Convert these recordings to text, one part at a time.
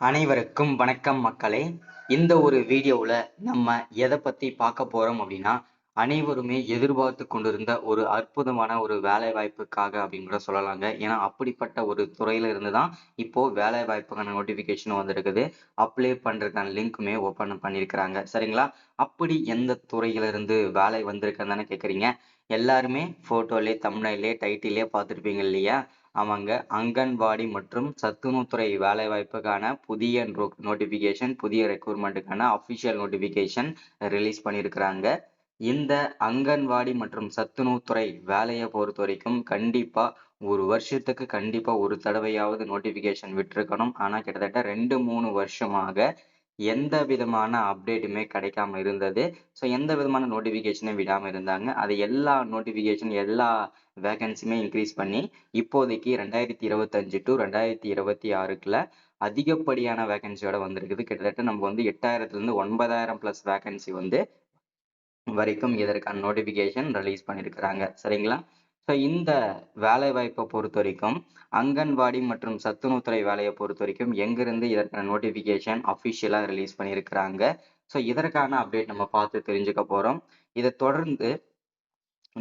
அனைவருக்கும் வணக்கம் மக்களே. இந்த ஒரு வீடியோவில் நம்ம எதை பற்றி பார்க்க போகிறோம் அப்படின்னா, அனைவருமே எதிர்பார்த்து கொண்டிருந்த ஒரு அற்புதமான ஒரு வேலை வாய்ப்புக்காக அப்படின்னு கூட சொல்லலாங்க. ஏன்னா அப்படிப்பட்ட ஒரு துறையில இருந்து தான் இப்போ வேலை வாய்ப்புக்கான நோட்டிஃபிகேஷன் வந்திருக்குது. அப்ளை பண்ணுறதுக்கான லிங்க்குமே ஓப்பன் பண்ணியிருக்கிறாங்க. சரிங்களா? அப்படி எந்த துறையில இருந்து வேலை வந்திருக்குன்னு தானே கேட்குறீங்க. எல்லாருமே ஃபோட்டோலே, தம்ப்நெயிலே, டைட்டிலே பார்த்துருப்பீங்க இல்லையா? ஆமாங்க. அங்கன்வாடி மற்றும் சத்துணவுத்துறை வேலைவாய்ப்புக்கான புதிய நோட்டிஃபிகேஷன், புதிய ரெக்ரூட்மெண்ட்டுக்கான அஃபிஷியல் நோட்டிஃபிகேஷன் ரிலீஸ் பண்ணியிருக்கிறாங்க. இந்த அங்கன்வாடி மற்றும் சத்துணவுத்துறை வேலையை பொறுத்த வரைக்கும் கண்டிப்பா ஒரு வருஷத்துக்கு கண்டிப்பா ஒரு தடவையாவது நோட்டிஃபிகேஷன் விட்டிருக்கணும். ஆனா கிட்டத்தட்ட 2, 3 வருஷமாக எந்த விதமான அப்டேட்டுமே கிடைக்காம இருந்தது. ஸோ எந்த விதமான நோட்டிஃபிகேஷனும் விடாம இருந்தாங்க. அது எல்லா நோட்டிஃபிகேஷன் எல்லா வேகன்சியுமே இன்க்ரீஸ் பண்ணி இப்போதைக்கு 2025 to 2026க்குள்ள அதிகப்படியான வேகன்சியோட வந்திருக்குது. கிட்டத்தட்ட நம்ம வந்து 8000லிருந்து 9000 பிளஸ் வேகன்சி வந்து வரைக்கும் இதற்கான நோட்டிஃபிகேஷன் ரிலீஸ் பண்ணியிருக்கிறாங்க. சரிங்களா? ஸோ இந்த வேலை வாய்ப்பை பொறுத்த வரைக்கும் அங்கன்வாடி மற்றும் சத்துணவுத்துறை வேலையை பொறுத்த வரைக்கும் எங்கிருந்து இதற்கான நோட்டிஃபிகேஷன் அஃபிஷியலா ரிலீஸ் பண்ணியிருக்கிறாங்க. ஸோ இதற்கான அப்டேட் நம்ம பார்த்து தெரிஞ்சுக்க போறோம். இதை தொடர்ந்து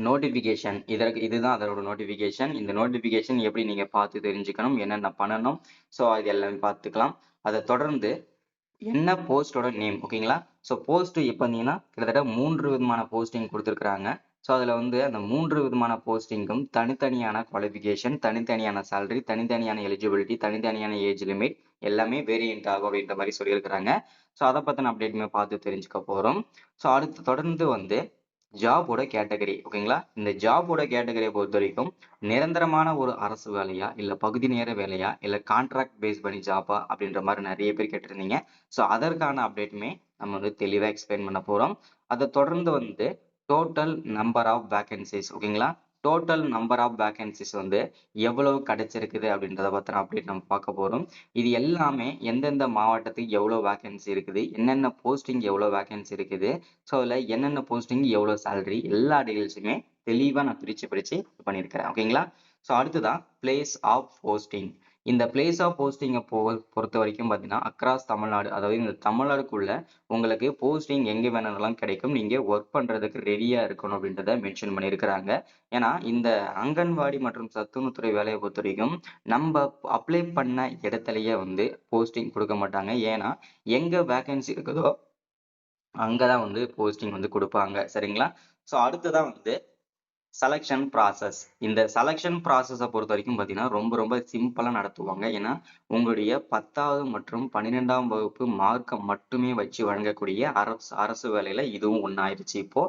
நோட்டிஃபிகேஷன் இதுதான் அதோட நோட்டிஃபிகேஷன். இந்த நோட்டிஃபிகேஷன் எப்படி நீங்க பார்த்து தெரிஞ்சுக்கணும், என்னென்ன பண்ணணும், ஸோ அது எல்லாமே பார்த்துக்கலாம். அதை தொடர்ந்து என்ன போஸ்டோட நேம், ஓகேங்களா? ஸோ போஸ்ட் இப்போ பார்த்தீங்கன்னா கிட்டத்தட்ட 3 விதமான போஸ்டிங் கொடுத்துருக்குறாங்க. ஸோ அதில் வந்து அந்த 3 விதமான போஸ்டிங்கும் தனித்தனியான குவாலிஃபிகேஷன், தனித்தனியான சேலரி, தனித்தனியான எலிஜிபிலிட்டி, தனித்தனியான ஏஜ் லிமிட் எல்லாமே வேரியன்ட் ஆகும் அப்படின்ற மாதிரி சொல்லியிருக்கிறாங்க. ஸோ அதை பற்றின அப்டேட்டுமே பார்த்து தெரிஞ்சுக்க போகிறோம். ஸோ அடுத்து தொடர்ந்து வந்து ஜாபோட கேட்டகரி, ஓகேங்களா? இந்த ஜாபோட கேட்டகரியை பொறுத்த வரைக்கும் நிரந்தரமான ஒரு அரசு வேலையா, இல்ல பகுதி நேர வேலையா, இல்ல கான்ட்ராக்ட் பேஸ் பண்ணி ஜாபா அப்படின்ற மாதிரி நிறைய பேர் கேட்டிருந்தீங்க. ஸோ அதற்கான அப்டேட்டுமே நம்ம வந்து தெளிவா எக்ஸ்பிளைன் பண்ண போறோம். அதை தொடர்ந்து வந்து டோட்டல் நம்பர் ஆஃப் வேகன்சிஸ், ஓகேங்களா? டோட்டல் நம்பர் ஆஃப் வேகன்சிஸ் வந்து எவ்வளவு கிடைச்சிருக்குது அப்படின்றத பத்தின அப்டேட் நம்ம பார்க்க போறோம். இது எல்லாமே எந்தெந்த மாவட்டத்துக்கு எவ்வளவு வேகன்சி இருக்குது, என்னென்ன போஸ்டிங் எவ்வளவு வேகன்சி இருக்குது, ஸோ அதில் என்னென்ன போஸ்டிங் எவ்வளோ சேலரி எல்லா டீடைல்ஸுமே தெளிவாக நான் பிரித்து பண்ணியிருக்கிறேன், ஓகேங்களா? ஸோ அடுத்ததான் பிளேஸ் ஆஃப் போஸ்டிங். இந்த பிளேஸ் ஆஃப் போஸ்டிங்கை பொறுத்த வரைக்கும் பார்த்தீங்கன்னா அக்ராஸ் தமிழ்நாடு, அதாவது இந்த தமிழ்நாடுக்குள்ள உங்களுக்கு போஸ்டிங் எங்கே வேணாலும் கிடைக்கும். நீங்கள் ஒர்க் பண்ணுறதுக்கு ரெடியாக இருக்கணும் அப்படின்றத மென்ஷன் பண்ணியிருக்கிறாங்க. ஏன்னா இந்த அங்கன்வாடி மற்றும் சத்துணவுத்துறை வேலையை பொறுத்த வரைக்கும் நம்ம அப்ளை பண்ண இடத்துலயே வந்து போஸ்டிங் கொடுக்க மாட்டாங்க. ஏன்னா எங்கே வேகன்சி இருக்குதோ அங்கதான் வந்து போஸ்டிங் வந்து கொடுப்பாங்க. சரிங்களா? ஸோ அடுத்ததான் வந்து செலக்ஷன் ப்ராசஸ். இந்த செலக்ஷன் ப்ராசஸை பொறுத்த வரைக்கும் பார்த்தீங்கன்னா ரொம்ப ரொம்ப சிம்பிளாக நடத்துவாங்க. ஏன்னா உங்களுடைய 10வது மற்றும் 12ஆம் வகுப்பு மார்க்கை மட்டுமே வச்சு வழங்கக்கூடிய அரசு வேலையில இதுவும் ஒன்றாயிருச்சு இப்போ.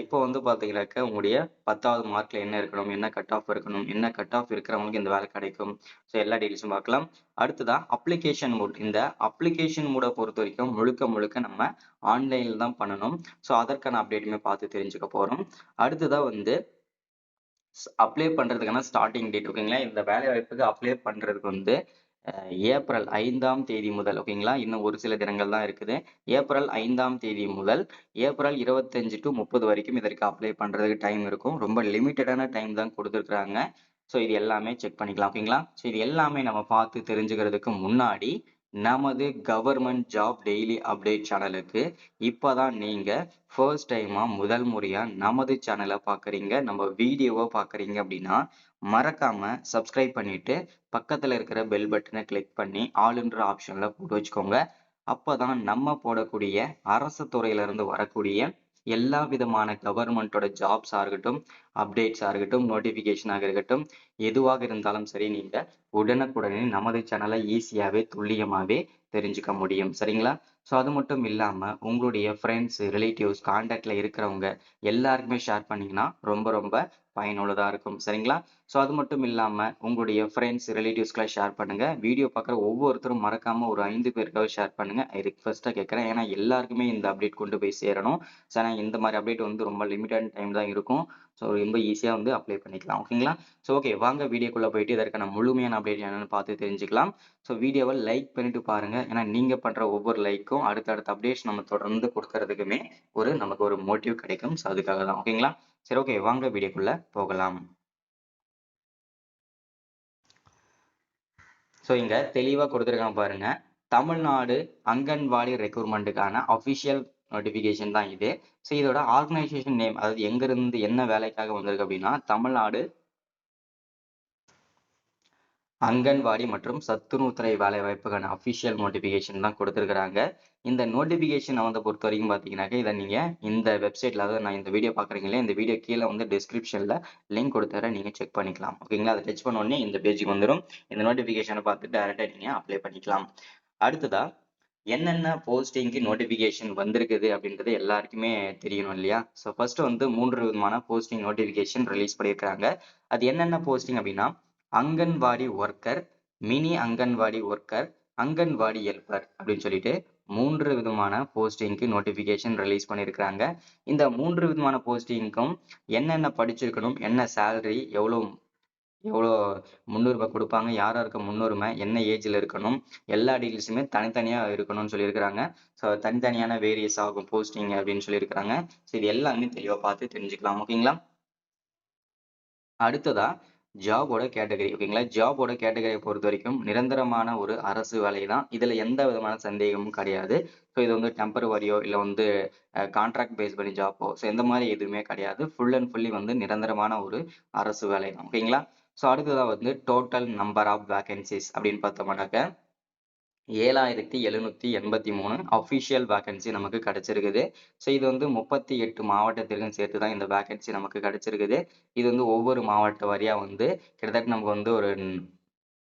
இப்போ வந்து பார்த்தீங்கன்னாக்க உங்களுடைய 10வது மார்க்ல என்ன இருக்கணும், என்ன கட் ஆஃப் இருக்கணும், என்ன கட் ஆஃப் இருக்கிறவங்களுக்கு இந்த வேலை கிடைக்கும். ஸோ எல்லா டீடைல்ஸும் பார்க்கலாம். அடுத்ததான் அப்ளிகேஷன் மோட். இந்த அப்ளிகேஷன் மோடை பொறுத்த வரைக்கும் முழுக்க முழுக்க நம்ம ஆன்லைனில் தான் பண்ணணும். ஸோ அதற்கான அப்டேட்டுமே பார்த்து தெரிஞ்சுக்க போகிறோம். அடுத்ததாக வந்து அப்ளை பண்ணுறதுக்கான ஸ்டார்டிங் டேட், ஓகேங்களா? இந்த வேலை வாய்ப்புக்கு அப்ளை பண்ணுறதுக்கு வந்து ஏப்ரல் 5ஆம் தேதி முதல், ஓகேங்களா? இன்னும் ஒரு சில தினங்கள் தான் இருக்குது. ஏப்ரல் 5ஆம் தேதி முதல் ஏப்ரல் 25 to 30 வரைக்கும் இதற்கு அப்ளை பண்ணுறதுக்கு டைம் இருக்கும். ரொம்ப லிமிட்டடான டைம் தான் கொடுத்துருக்குறாங்க. ஸோ இது எல்லாமே செக் பண்ணிக்கலாம், ஓகேங்களா? ஸோ இது எல்லாமே நம்ம பார்த்து தெரிஞ்சுக்கிறதுக்கு முன்னாடி நமது கவர்மெண்ட் ஜாப் டெய்லி அப்டேட் சேனலுக்கு இப்போதான் நீங்க ஃபர்ஸ்ட் டைமா முதல் முறையா நமது சேனலை பார்க்குறீங்க, நம்ம வீடியோவை பார்க்குறீங்க அப்படின்னா மறக்காம சப்ஸ்கிரைப் பண்ணிட்டு பக்கத்துல இருக்கிற பெல் பட்டனை கிளிக் பண்ணி ஆல்ன்ற ஆப்ஷன்ல போட்டு வச்சுக்கோங்க. அப்பதான் நம்ம போடக்கூடிய அரசு துறையில இருந்து வரக்கூடிய எல்லா விதமான கவர்மெண்டோட ஜாப்ஸா இருக்கட்டும், அப்டேட்ஸா இருக்கட்டும், நோட்டிபிகேஷனாக இருக்கட்டும், எதுவாக இருந்தாலும் சரி நீங்க உடனுக்குடனே நமது சேனலை ஈஸியாவே துல்லியமாவே தெரிஞ்சுக்க முடியும். சரிங்களா? ஸோ அது மட்டும் இல்லாம உங்களுடைய ஃப்ரெண்ட்ஸ், ரிலேட்டிவ்ஸ், கான்டாக்ட்ல இருக்கிறவங்க எல்லாருக்குமே ஷேர் பண்ணீங்கன்னா ரொம்ப ரொம்ப பயனுள்ளதா இருக்கும். சரிங்களா? ஸோ அது மட்டும் இல்லாம உங்களுடைய ஃப்ரெண்ட்ஸ், ரிலேட்டிவ்ஸ்க்குலாம் ஷேர் பண்ணுங்க. வீடியோ பார்க்குற ஒவ்வொருத்தரும் மறக்காம ஒரு 5 பேருக்காவது ஷேர் பண்ணுங்க. ரிக்வெஸ்ட்டா கேட்குறேன். ஏன்னா எல்லாருக்குமே இந்த அப்டேட் கொண்டு போய் சேரணும். ஸோ ஏன்னா இந்த மாதிரி அப்டேட் வந்து ரொம்ப லிமிட்டட் டைம் தான் இருக்கும். ஸோ ரொம்ப ஈஸியா வந்து அப்ளை பண்ணிக்கலாம், ஓகேங்களா? ஸோ ஓகே, வாங்க வீடியோக்குள்ள போயிட்டு இதற்கான முழுமையான அப்டேட் என்னன்னு பார்த்து தெரிஞ்சுக்கலாம். ஸோ வீடியோவை லைக் பண்ணிட்டு பாருங்க. ஏன்னா நீங்க பண்ற ஒவ்வொரு லைக்கும் அடுத்தடுத்த அப்டேட்ஸ் நம்ம தொடர்ந்து கொடுக்கறதுக்குமே நமக்கு ஒரு மோட்டிவ் கிடைக்கும். ஸோ அதுக்காக தான், ஓகேங்களா? சரி, ஓகே, வாங்க வீடியோக்குள்ள போகலாம். ஸோ இங்க தெளிவா கொடுத்துருக்கான் பாருங்க. தமிழ்நாடு அங்கன்வாடி ரெக்ரூட்மெண்ட்டுக்கான அஃபிஷியல் நோட்டிஃபிகேஷன் தான் இது. ஸோ இதோட ஆர்கனைசேஷன் நேம், அதாவது எங்கிருந்து என்ன வேலைக்காக வந்திருக்கு அப்படின்னா, தமிழ்நாடு அங்கன்வாடி மற்றும் சத்துணவுத்துறை வேலை வாய்ப்புக்கான அஃபிஷியல் நோட்டிஃபிகேஷன் தான் கொடுத்துருக்காங்க. இந்த நோட்டிஃபிகேஷனை வந்து பொறுத்த வரைக்கும் பார்த்தீங்கன்னாக்க, இதை நீங்கள் இந்த வெப்சைட்டில், அதாவது நான் இந்த வீடியோ பார்க்குறீங்களே, இந்த வீடியோ கீழே வந்து டிஸ்கிரிப்ஷனில் லிங்க் கொடுத்துறேன், நீங்கள் செக் பண்ணிக்கலாம். ஓகேங்களா? அதை டச் பண்ண உடனே இந்த பேஜுக்கு வந்துடும். இந்த நோட்டிஃபிகேஷனை பார்த்து டேரெக்டாக நீங்கள் அப்ளை பண்ணிக்கலாம். அடுத்ததா என்னென்ன போஸ்டிங்க்கு நோட்டிஃபிகேஷன் வந்திருக்குது அப்படின்றது எல்லாருக்குமே தெரியணும் இல்லையா? ஸோ ஃபர்ஸ்ட் வந்து 3 விதமான போஸ்டிங் நோட்டிஃபிகேஷன் ரிலீஸ் பண்ணியிருக்காங்க. அது என்னென்ன போஸ்டிங் அப்படின்னா, anganwadi worker, mini anganwadi worker, anganwadi helper அப்படின்னு சொல்லிட்டு 3 விதமான போஸ்டிங்க்கு நோட்டிஃபிகேஷன் ரிலீஸ் பண்ணியிருக்காங்க. இந்த 3 விதமான போஸ்டிங்க்கும் என்னென்ன படிச்சிருக்கணும், என்ன சேலரி, எவ்வளோ முன்னுரிமை கொடுப்பாங்க, யார் யாருக்கு முன்னுரிமை, என்ன ஏஜில் இருக்கணும், எல்லா டீட்டெயில்ஸுமே தனித்தனியாக இருக்கணும்னு சொல்லியிருக்கிறாங்க. ஸோ தனித்தனியான வேரியஸ் ஆகும் போஸ்டிங் அப்படின்னு சொல்லியிருக்கிறாங்க. ஸோ இது எல்லாமே தெளிவாக பார்த்து தெரிஞ்சுக்கலாம். ஓகேங்களா? அடுத்ததா ஜாபோட கேட்டகரி. ஓகேங்களா? ஜாபோட கேட்டகரியை பொறுத்த வரைக்கும் நிரந்தரமான ஒரு அரசு வேலை தான். இதில் எந்த விதமான சந்தேகமும் கிடையாது. ஸோ இது வந்து டெம்பரவரியோ இல்லை வந்து கான்ட்ராக்ட் பேஸ் பண்ணி ஜாப்போ, ஸோ இந்த மாதிரி எதுவுமே கிடையாது. ஃபுல் அண்ட் ஃபுல்லி வந்து நிரந்தரமான ஒரு அரசு வேலை தான். ஓகேங்களா? ஸோ அடுத்ததாக வந்து டோட்டல் நம்பர் ஆஃப் வேகன்சிஸ் அப்படின்னு பார்த்தோம்னாக்க 7783 அஃபிஷியல் வேகன்சி நமக்கு கிடைச்சிருக்குது. ஸோ இது வந்து 38 மாவட்டத்திற்கும் சேர்த்து தான் இந்த வேகன்சி நமக்கு கிடைச்சிருக்குது. இது வந்து ஒவ்வொரு மாவட்ட வாரியா வந்து கிட்டத்தட்ட நமக்கு வந்து ஒரு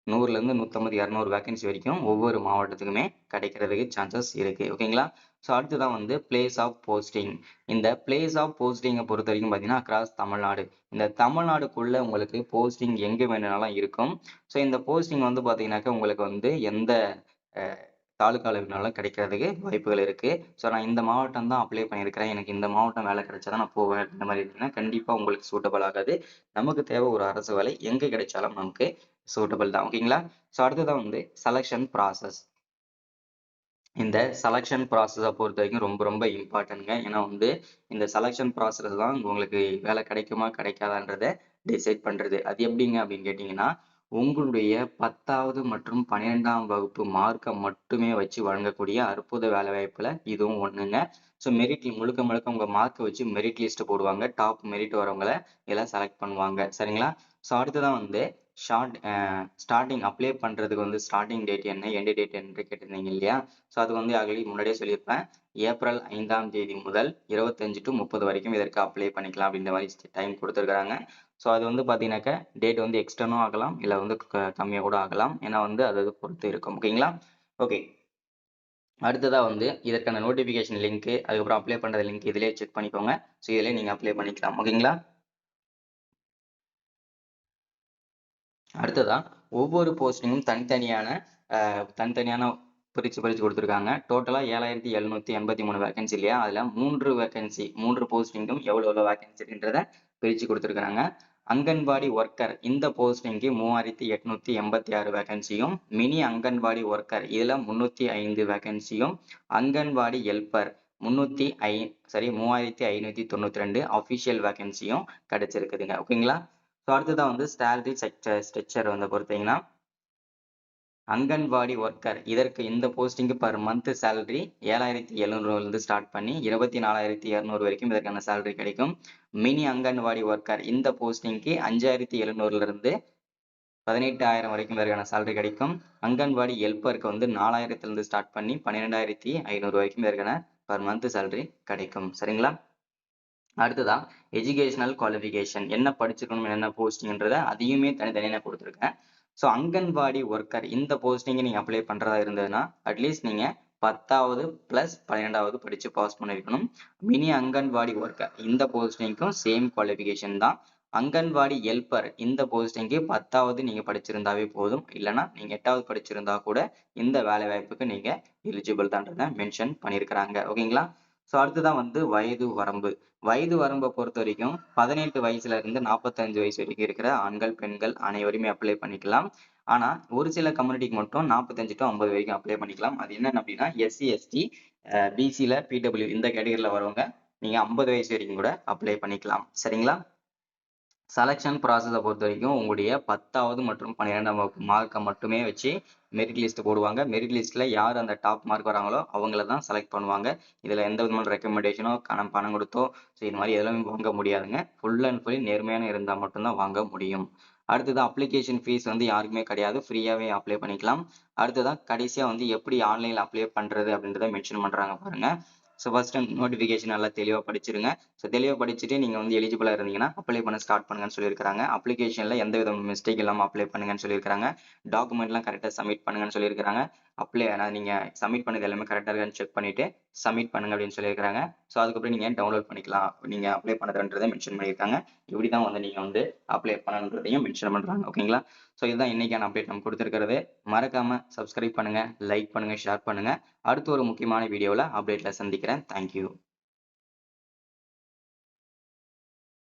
100லேருந்து 150, 200 வேகன்சி வரைக்கும் ஒவ்வொரு மாவட்டத்துக்குமே கிடைக்கிறதுக்கு சான்சஸ் இருக்கு. ஓகேங்களா? ஸோ அடுத்ததான் வந்து பிளேஸ் ஆஃப் போஸ்டிங். இந்த பிளேஸ் ஆஃப் போஸ்டிங்கை பொறுத்த வரைக்கும் பார்த்தீங்கன்னா அக்ராஸ் தமிழ்நாடு. இந்த தமிழ்நாடுக்குள்ள உங்களுக்கு போஸ்டிங் எங்கே வேணும்னாலும் இருக்கும். ஸோ இந்த போஸ்டிங் வந்து பார்த்தீங்கன்னாக்கா உங்களுக்கு வந்து எந்த தாலுக்கால வேணாலும் கிடைக்கிறதுக்கு வாய்ப்புகள் இருக்கு. ஸோ நான் இந்த மாவட்டம் தான் அப்ளை பண்ணியிருக்கிறேன், எனக்கு இந்த மாவட்டம் வேலை கிடைச்சா தான் நான் போவேன், இந்த மாதிரி இருந்தீங்கன்னா கண்டிப்பாக உங்களுக்கு சூட்டபிள் ஆகாது. நமக்கு தேவை ஒரு அரசு வேலை, எங்கே கிடைச்சாலும் நமக்கு சூட்டபிள் தான். ஓகேங்களா? ஸோ அடுத்ததான் வந்து செலெக்ஷன் ப்ராசஸ். இந்த செலெக்ஷன் ப்ராசஸை பொறுத்த வரைக்கும் ரொம்ப ரொம்ப இம்பார்ட்டன்ட்ங்க. ஏன்னா வந்து இந்த செலெக்ஷன் ப்ராசஸ் தான் உங்களுக்கு வேலை கிடைக்குமா கிடைக்காதான்றதை டிசைட் பண்ணுறது. அது எப்படிங்க அப்படின்னு கேட்டிங்கன்னா, உங்களுடைய 10வது மற்றும் 12ஆம் வகுப்பு மார்க்கை மட்டுமே வச்சு வழங்கக்கூடிய அற்புத வேலை வாய்ப்புல இதுவும் ஒண்ணுங்க. ஸோ மெரிட் முழுக்க முழுக்க உங்க மார்க்கை வச்சு மெரிட் லிஸ்ட் போடுவாங்க. டாப் மெரிட் வரவங்களை எல்லாம் செலக்ட் பண்ணுவாங்க. சரிங்களா? ஸோ அடுத்ததான் வந்து ஸ்டார்டிங் அப்ளை பண்றதுக்கு வந்து ஸ்டார்டிங் டேட் என்ன, எண்ட் டேட் என்று கேட்டிருந்தீங்க இல்லையா? ஸோ அது வந்து ஆல்ரெடி முன்னாடியே சொல்லியிருப்பேன். ஏப்ரல் 5ஆம் தேதி முதல் 25 to 30 வரைக்கும் இதற்கு அப்ளை பண்ணிக்கலாம் அப்படின்ற மாதிரி டைம் கொடுத்துருக்காங்க. ஸோ அது வந்து பார்த்தீங்கன்னாக்கா டேட் வந்து எக்ஸ்டர்னும் ஆகலாம், இல்லை வந்து கம்மியாக கூட ஆகலாம். ஏன்னா வந்து அது பொறுத்து இருக்கும். ஓகேங்களா? ஓகே. அடுத்ததா வந்து இதற்கான நோட்டிஃபிகேஷன் லிங்க், அதுக்கப்புறம் அப்ளை பண்ற லிங்க் இதிலே செக் பண்ணிக்கோங்க. ஸோ இதிலே நீங்க அப்ளை பண்ணிக்கலாம். ஓகேங்களா? அடுத்ததா ஒவ்வொரு போஸ்டிங்கும் தனித்தனியான பிரிச்சு கொடுத்துருக்காங்க. டோட்டலா 7783 வேகன்சி இல்லையா? அதுல 3 போஸ்டிங்கும் எவ்வளவு வேகன்சி இருக்குன்றத பிரிச்சு கொடுத்துருக்காங்க. அங்கன்வாடி ஒர்க்கர் இந்த போஸ்டிங்க்கு 3886 வேகன்சியும், மினி அங்கன்வாடி ஒர்க்கர் இதுல 305 வேகன்சியும், அங்கன்வாடி ஹெல்ப்பர் 3592 அபிஷியல் வேகன்சியும் கிடைச்சிருக்குதுங்க. ஓகேங்களா? ஸோ அடுத்ததான் வந்து சேலரி ஸ்ட்ரக்சர் வந்து பொறுத்தீங்கன்னா, அங்கன்வாடி ஒர்க்கர் இதற்கு இந்த posting per month salary 7700 start பண்ணி 24,200 வரைக்கும் இதற்கான சேலரி கிடைக்கும். மினி அங்கன்வாடி ஒர்க்கர் இந்த போஸ்டிங்க்கு 5,700 18,000 வரைக்கும் இதற்கான சேலரி கிடைக்கும். அங்கன்வாடி ஹெல்ப்பருக்கு வந்து 4,000 ஸ்டார்ட் பண்ணி 12,500 வரைக்கும் இதற்கான பர் மந்த் சேலரி கிடைக்கும். சரிங்களா? அடுத்ததா எஜுகேஷனல் குவாலிஃபிகேஷன் என்ன படிச்சிருக்கணும், என்ன போஸ்டிங்ன்றத அதையுமே தனித்தனியாக கொடுத்துருக்கேன். ஸோ அங்கன்வாடி ஒர்க்கர் இந்த போஸ்டிங்கை நீங்கள் அப்ளை பண்ணுறதா இருந்ததுன்னா அட்லீஸ்ட் நீங்கள் 10வது + 12வது படித்து பாஸ் பண்ணியிருக்கணும். மினி அங்கன்வாடி ஒர்க்கர் இந்த போஸ்டிங்க்கும் சேம் குவாலிஃபிகேஷன் தான். அங்கன்வாடி ஹெல்ப்பர் இந்த போஸ்டிங்க்கு 10வது நீங்கள் படிச்சிருந்தாவே போதும், இல்லைன்னா நீங்கள் 8வது படிச்சிருந்தா கூட இந்த வேலை வாய்ப்புக்கு நீங்கள் எலிஜிபிள் தான்றதை மென்ஷன் பண்ணியிருக்கிறாங்க. ஓகேங்களா? ஸோ அடுத்ததான் வந்து வயது வரம்பை பொறுத்த வரைக்கும் 18 வயசுல இருந்து 45 வயசு வரைக்கும் இருக்கிற ஆண்கள், பெண்கள் அனைவருமே அப்ளை பண்ணிக்கலாம். ஆனா ஒரு சில கம்யூனிட்டிக்கு மட்டும் 45 to 50 வரைக்கும் அப்ளை பண்ணிக்கலாம். அது என்னன்னு அப்படின்னா SC, ST, BCல PW இந்த கேட்டகரியில வரவங்க நீங்க 50 வயசு வரைக்கும் கூட அப்ளை பண்ணிக்கலாம். சரிங்களா? செலக்ஷன் ப்ராசஸை பொறுத்த வரைக்கும் உங்களுடைய 10வது மற்றும் 12ஆம் வகுப்பு மார்க்கை மட்டுமே வச்சு மெரிட் லிஸ்ட் போடுவாங்க. மெரிட் லிஸ்ட்ல யார் அந்த டாப் மார்க் வராங்களோ அவங்கள தான் செலக்ட் பண்ணுவாங்க. இதுல எந்த விதமான ரெக்கமெண்டேஷனோ பணம் கொடுத்தோ இது மாதிரி எதுவுமே வாங்க முடியாதுங்க. ஃபுல் அண்ட் ஃபுல் நேர்மையான இருந்தா மட்டும் தான் வாங்க முடியும். அடுத்தது அப்ளிகேஷன் ஃபீஸ் வந்து யாருக்குமே கிடையாது. ஃப்ரீயாவே அப்ளை பண்ணிக்கலாம். அடுத்ததா கடைசியா வந்து எப்படி ஆன்லைன்ல அப்ளை பண்றது அப்படின்றத மென்ஷன் பண்றாங்க பாருங்க. ஸோ ஃபர்ஸ்ட் நோட்டிஃபிகேஷன் நல்லா தெளிவா படிச்சிருங்க. ஸோ தெளிவா படிச்சுட்டு நீங்க வந்து எலிஜிபிளா இருந்தீங்கன்னா அப்ளை பண்ண ஸ்டார்ட் பண்ணுங்கன்னு சொல்லியிருக்காங்க. அப்ளிகேஷன்ல எந்த வித மிஸ்டேக் இல்லாம அப்ளை பண்ணுங்கன்னு சொல்லியிருக்காங்க. டாக்குமெண்ட்லாம் கரெக்டா சப்மிட் பண்ணுங்கன்னு சொல்லியிருக்காங்க. நீங்க சப்மிட் பண்ணது எல்லாமே கரெக்டா இருக்கான்னு செக் பண்ணிட்டு சப்மிட் பண்ணுங்க அப்படின்னு சொல்லியிருக்காங்க. ஸோ அதுக்கப்புறம் நீங்க டவுன்லோட் பண்ணிக்கலாம். நீங்க அப்ளை பண்ணதுன்றதை மென்ஷன் பண்ணியிருக்காங்க. இப்படிதான் வந்து நீங்க வந்து அப்ளை பண்ணணுன்றதையும் மென்ஷன் பண்றாங்க. ஓகேங்களா? ஸோ இதுதான் இன்னைக்கான அப்டேட் நம்ம கொடுத்துருக்கிறது. மறக்காம சப்ஸ்கிரைப் பண்ணுங்க, லைக் பண்ணுங்க, ஷேர் பண்ணுங்க. அடுத்து ஒரு முக்கியமான வீடியோல அப்டேட்ல சந்திக்கிறேன். தேங்க்யூ.